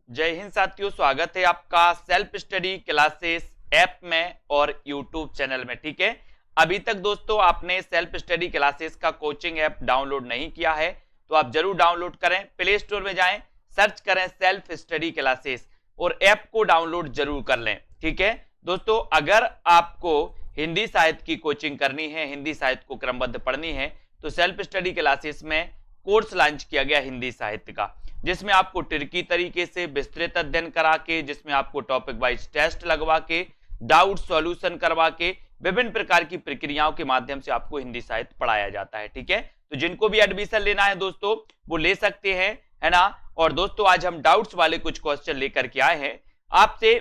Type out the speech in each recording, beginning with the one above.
जय हिंद साथियों, स्वागत है आपका सेल्फ स्टडी क्लासेस ऐप में और यूट्यूब चैनल में। ठीक है, अभी तक दोस्तों आपने सेल्फ स्टडी क्लासेस का कोचिंग ऐप डाउनलोड नहीं किया है तो आप जरूर डाउनलोड करें। प्ले स्टोर में जाएं, सर्च करें सेल्फ स्टडी क्लासेस और ऐप को डाउनलोड जरूर कर लें। ठीक है दोस्तों, अगर आपको हिंदी साहित्य की कोचिंग करनी है, हिंदी साहित्य को क्रमबद्ध पढ़नी है, तो सेल्फ स्टडी क्लासेस में कोर्स लॉन्च किया गया हिंदी साहित्य का, जिसमें आपको ट्रिकी तरीके से विस्तृत अध्ययन करा के, जिसमें आपको टॉपिक वाइज टेस्ट लगवा के, डाउट सॉल्यूशन करवा के, विभिन्न प्रकार की प्रक्रियाओं के माध्यम से आपको हिंदी साहित्य पढ़ाया जाता है। ठीक है, तो जिनको भी एडमिशन लेना है दोस्तों वो ले सकते हैं, है ना। और दोस्तों आज हम डाउट्स वाले कुछ क्वेश्चन लेकर के आए हैं। आपसे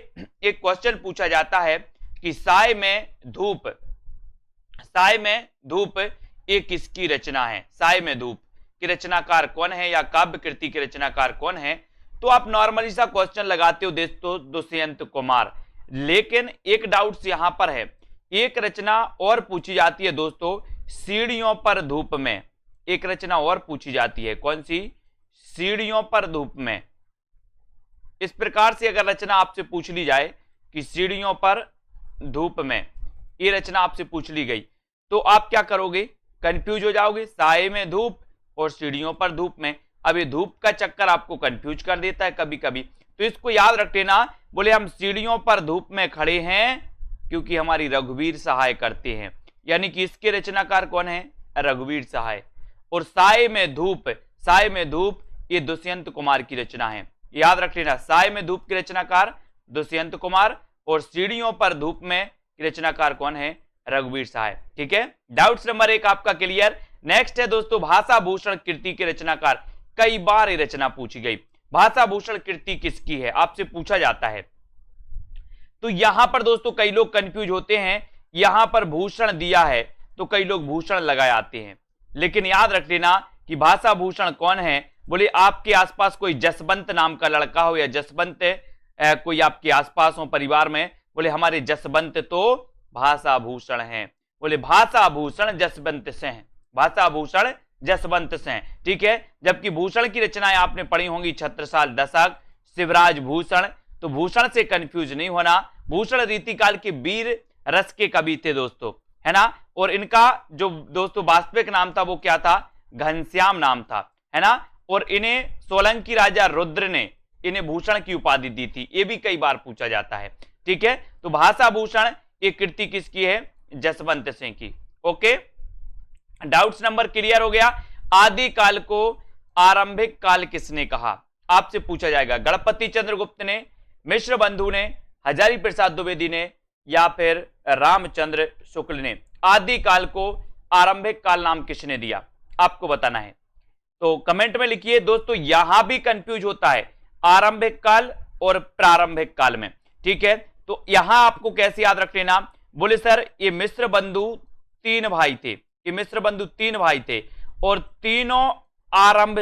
एक क्वेश्चन पूछा जाता है कि साय में धूप ये किसकी रचना है? साय में धूप की रचनाकार कौन है या काव्य कृति के रचनाकार कौन है? तो आप नॉर्मली सा क्वेश्चन लगाते हो दोस्तों दुष्यंत कुमार, लेकिन एक डाउट्स यहां पर है, एक रचना और पूछी जाती है दोस्तों सीढ़ियों पर धूप में। एक रचना और पूछी जाती है, कौन सी? सीढ़ियों पर धूप में। इस प्रकार से अगर रचना आपसे पूछ ली जाए कि सीढ़ियों पर धूप में, ये रचना आपसे पूछ ली गई तो आप क्या करोगे? कंफ्यूज हो जाओगे। साय में धूप और सीढ़ियों पर धूप में, अभी धूप का चक्कर आपको कंफ्यूज कर देता है कभी कभी, तो इसको याद रख लेना। बोले हम सीढ़ियों पर धूप में खड़े हैं क्योंकि हमारी रघुवीर सहाय करते हैं, यानी कि इसके रचनाकार कौन है? रघुवीर सहाय। और साय में धूप ये दुष्यंत कुमार की रचना है, याद रख लेना। साय में धूप की रचनाकार दुष्यंत कुमार और सीढ़ियों पर धूप में रचनाकार कौन है? रघुवीर सहाय। ठीक है, डाउट्स नंबर 1 आपका क्लियर। नेक्स्ट है दोस्तों भाषा भूषण कृति के रचनाकार। कई बार ये रचना पूछी गई, भाषा भूषण कृति किसकी है आपसे पूछा जाता है। तो यहां पर दोस्तों कई लोग कंफ्यूज होते हैं, यहां पर भूषण दिया है तो कई लोग भूषण लगाए आते हैं, लेकिन याद रख लेना कि भाषा भूषण कौन है। बोले आपके आसपास कोई जसवंत नाम का लड़का हो या जसवंत कोई आपके आसपास हो परिवार में, बोले हमारे जसवंत तो भाषा भूषण हैं। बोले भाषा भूषण जसवंत से हैं, भाषा भूषण जसवंत से हैं। ठीक है, जबकि भूषण की रचनाएं आपने पढ़ी होंगी छत्रसाल दशक, शिवराज भूषण, तो भूषण से कंफ्यूज नहीं होना। भूषण रीतिकाल के वीर रस के कवि थे दोस्तों, है ना। और इनका जो दोस्तों वास्तविक नाम था वो क्या था? घनश्याम नाम था, है ना। और इन्हें सोलंकी राजा रुद्र ने इन्हें भूषण की उपाधि दी थी, ये भी कई बार पूछा जाता है। ठीक है, तो भाषा भूषण ये कृति किसकी है? जसवंत सिंह की। ओके, डाउट्स नंबर क्लियर हो गया। आदि काल को आरंभिक काल किसने कहा? आपसे पूछा जाएगा। गणपति चंद्रगुप्त ने, मिश्र बंधु ने, हजारी प्रसाद द्विवेदी ने या फिर रामचंद्र शुक्ल ने। आदि काल को आरंभिक काल नाम किसने दिया आपको बताना है, तो कमेंट में लिखिए। दोस्तों यहां भी कंफ्यूज होता है आरंभिक काल और प्रारंभिक काल में। ठीक है, तो यहां आपको कैसे याद रख लेना? बोले सर ये मिश्र बंधु तीन भाई थे, ये मिश्र बंधु तीन भाई थे और तीनों आरंभ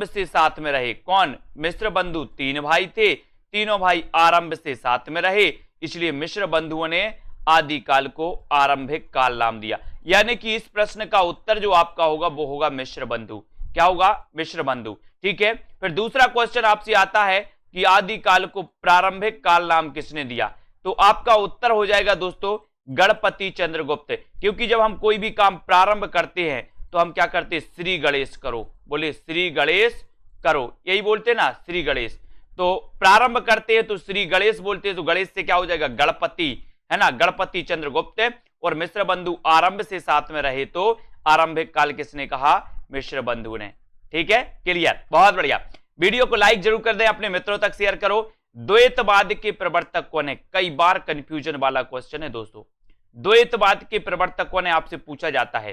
से साथ में रहे। कौन? मिश्र बंधु तीन भाई थे, तीनों भाई आरंभ से साथ में रहे, इसलिए मिश्र बंधुओं ने आदि काल को आरंभिक काल नाम दिया। यानी कि इस प्रश्न का उत्तर जो आपका होगा वो होगा मिश्र बंधु। क्या होगा? मिश्र बंधु। ठीक है, फिर दूसरा क्वेश्चन आपसे आता है कि आदि काल को प्रारंभिक काल नाम किसने दिया, तो आपका उत्तर हो जाएगा दोस्तों गणपति चंद्रगुप्त। क्योंकि जब हम कोई भी काम प्रारंभ करते हैं तो हम क्या करते हैं? श्री गणेश करो। बोले श्री गणेश करो, यही बोलते ना, श्री गणेश। तो प्रारंभ करते हैं तो श्री गणेश बोलते हैं, तो गणेश से क्या हो जाएगा? गणपति, है ना, गणपति चंद्रगुप्त। और मिश्र बंधु आरंभ से साथ में रहे तो आरंभिक काल किसने कहा? मिश्र बंधु ने। ठीक है, क्लियर, बहुत बढ़िया। वीडियो को लाइक जरूर कर दें, अपने मित्रों तक शेयर करो। द्वैतवाद के प्रवर्तक कौन है? कई बार कंफ्यूजन वाला क्वेश्चन है दोस्तों। द्वैतवाद के प्रवर्तक कौन है आपसे पूछा जाता है,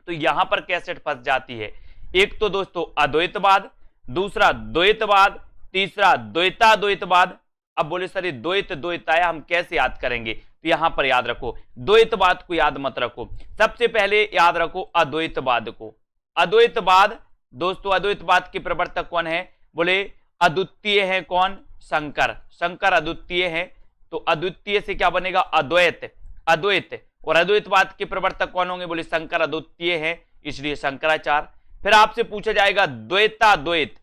तो यहां पर कैसेट फंस जाती है। एक तो दोस्तों अद्वैतवाद, दूसरा द्वैतवाद, तीसरा द्वैताद्वैतवाद। अब बोले सर ये द्वैताया हम कैसे याद करेंगे, तो यहां पर याद रखो द्वैतवाद को याद मत रखो, सबसे पहले याद रखो अद्वैतवाद को। अद्वैतवाद दोस्तों, अद्वैतवाद के प्रवर्तक कौन है? बोले अद्वितीय है। कौन? शंकर। शंकर अद्वितीय है, तो अद्वितीय से क्या बनेगा? अद्वैत। और अद्वैतवाद के प्रवर्तक कौन होंगे? बोले शंकर अद्वितीय है, इसलिए शंकराचार्य। फिर आपसे पूछा जाएगा द्वैताद्वैत।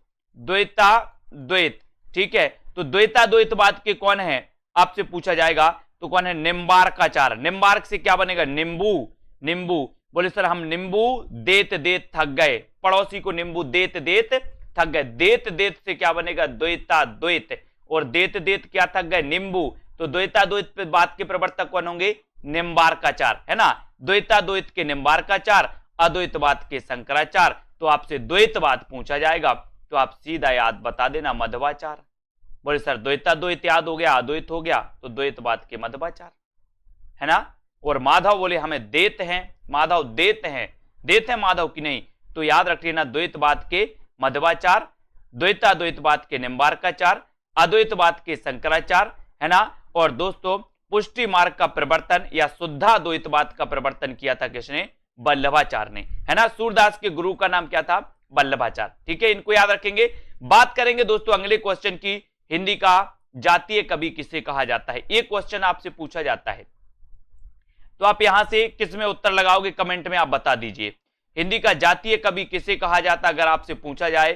द्वैत, ठीक है। तो द्वैताद्वैतवाद के कौन है आपसे पूछा जाएगा, तो कौन है, निम्बार्काचार्य। निम्बार्क से क्या बनेगा, नींबू, नींबू। बोले सर हम नींबू देत देत थक गए, पड़ोसी को नींबू देत देत थक गए। देत देत से क्या बनेगा, द्वैताद्वैत, और देत देत क्या थक गए, नींबू। तो द्वैताद्वैतवाद के प्रवर्तक कौन होंगे, निम्बार्काचार्य, है ना। द्वैताद्वैत के निम्बार्काचार्य, अद्वैतवाद के शंकराचार्य। तो आपसे द्वैतवाद पूछा जाएगा तो आप सीधा याद बता देना, मध्वाचार्य। बोले सर द्वैताद्वैत याद हो गया, अद्वैत हो गया, तो द्वैतवाद के मध्वाचार्य, है ना। और माधव बोले हमें देत हैं, माधव देत हैं, देत है माधव की नहीं, तो याद रखिए ना, द्वैतवाद के मध्वाचार्य, द्वैताद्वैतवाद के निम्बार्काचार्य, अद्वैतवाद के शंकराचार्य, है ना। और दोस्तों पुष्टि मार्ग का प्रवर्तन या शुद्धाद्वैतवाद का प्रवर्तन किया था किसने, वल्लभाचार्य ने, है ना। सूरदास के गुरु का नाम क्या था, वल्लभाचार्य, ठीक है। इनको याद रखेंगे। बात करेंगे दोस्तों अगले क्वेश्चन की, हिंदी का जातीय कवि किसे कहा जाता है। एक क्वेश्चन आपसे पूछा जाता है, तो आप यहां से किस में उत्तर लगाओगे, कमेंट में आप बता दीजिए। हिंदी का जातीय कवि किसे कहा जाता है, अगर आपसे पूछा जाए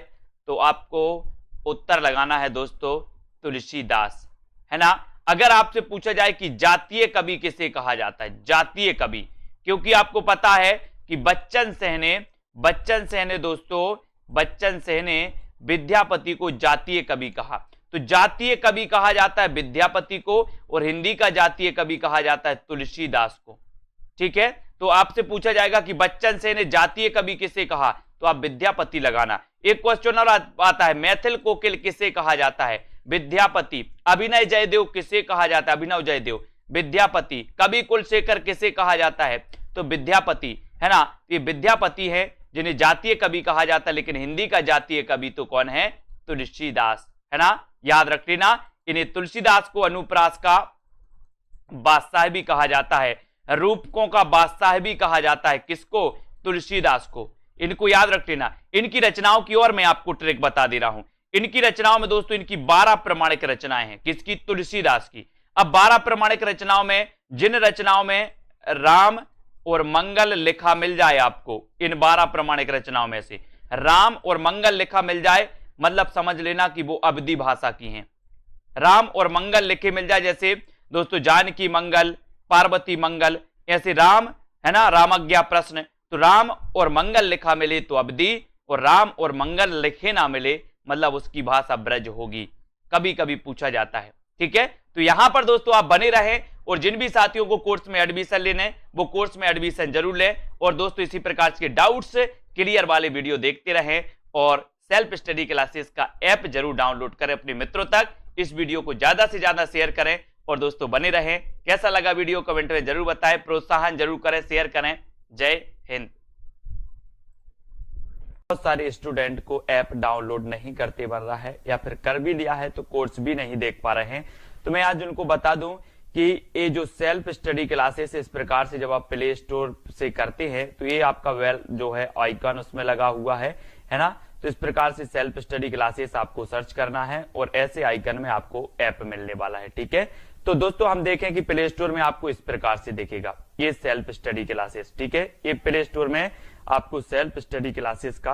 तो आपको उत्तर लगाना है दोस्तों तुलसीदास, है ना। अगर आपसे पूछा जाए कि जातीय कवि किसे कहा जाता है, जातीय कवि, क्योंकि आपको पता है कि बच्चन सहने दोस्तों, बच्चन सहने विद्यापति को जातीय कवि कहा। तो जातीय कवि कहा जाता है विद्यापति को, और हिंदी का जातीय कवि कहा जाता है तुलसीदास को, ठीक है। तो आपसे पूछा जाएगा कि बच्चन सहने जातीय कवि किसे कहा, तो आप विद्यापति लगाना। एक क्वेश्चन और आता है, मैथिल कोकिल किसे कहा जाता है, विद्यापति। अभिनय जयदेव किसे कहा जाता है, अभिनव जयदेव, विद्यापति। कवि कुलशेखर किसे कहा जाता है, तो विद्यापति, है ना। ये विद्यापति है जिन्हें जातीय कवि कहा जाता है, लेकिन हिंदी का जातीय कवि तो कौन है, तुलसीदास, है ना। याद रख लेना, इन्हें तुलसीदास को अनुप्रास का बादशाह भी कहा जाता है, रूपकों का बादशाह भी कहा जाता है, किसको, तुलसीदास को। इनको याद रख लेना। इनकी रचनाओं की ओर मैं आपको ट्रिक बता दे रहा हूं। इनकी रचनाओं में दोस्तों इनकी 12 प्रमाणिक रचनाएं हैं, किसकी, तुलसीदास की। अब 12 प्रमाणिक रचनाओं में, जिन रचनाओं में राम और मंगल लिखा मिल जाए आपको, इन 12 प्रमाणिक रचनाओं में से राम और मंगल लिखा मिल जाए, मतलब समझ लेना कि वो अवधी भाषा की हैं। राम और मंगल लिखे मिल जाए, जैसे दोस्तों जानकी मंगल, पार्वती मंगल, ऐसे राम, है ना, रामज्ञा प्रश्न। तो राम और मंगल लिखा मिले तो अवधी, और राम और मंगल लिखे ना मिले मतलब उसकी भाषा ब्रज होगी, कभी कभी पूछा जाता है, ठीक है। तो यहां पर दोस्तों आप बने रहें, और जिन भी साथियों को कोर्स में एडमिशन लेने वो कोर्स में एडमिशन जरूर लें। और दोस्तों इसी प्रकार के डाउट्स क्लियर वाले वीडियो देखते रहें, और सेल्फ स्टडी क्लासेस का ऐप जरूर डाउनलोड करें अपने मित्रों तक। इस वीडियो को ज्यादा से ज्यादा शेयर करें, और दोस्तों बने रहें। कैसा लगा वीडियो कमेंट में जरूर बताएं, प्रोत्साहन जरूर करें, शेयर करें। जय हिंद। बहुत सारे स्टूडेंट को ऐप डाउनलोड नहीं करते बन रहा है, या फिर कर भी लिया है तो कोर्स भी नहीं देख पा रहे हैं। तो मैं आज उनको बता दूं कि ये जो सेल्फ स्टडी क्लासेस इस प्रकार से जब आप प्ले स्टोर से करते हैं तो ये आपका वेल जो है आइकन उसमें लगा हुआ है ना। तो इस प्रकार से सेल्फ स्टडी क्लासेस आपको सर्च करना है, और ऐसे आइकन में आपको ऐप मिलने वाला है, ठीक है। तो दोस्तों हम देखें कि प्ले स्टोर में आपको इस प्रकार से दिखेगा ये सेल्फ स्टडी क्लासेस, ठीक है। ये प्ले स्टोर में आपको सेल्फ स्टडी क्लासेस का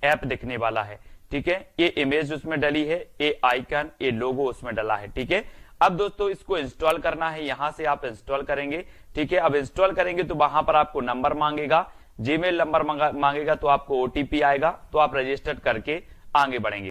ऐप दिखने वाला है, ठीक है। ये इमेज उसमें डली है, ये आइकन, ये लोगो उसमें डला है, ठीक है। अब दोस्तों इसको इंस्टॉल करना है, यहां से आप इंस्टॉल करेंगे, ठीक है। अब इंस्टॉल करेंगे तो वहां पर आपको नंबर मांगेगा, जीमेल नंबर मांगेगा, तो आपको ओटीपी आएगा, तो आप रजिस्टर करके आगे बढ़ेंगे।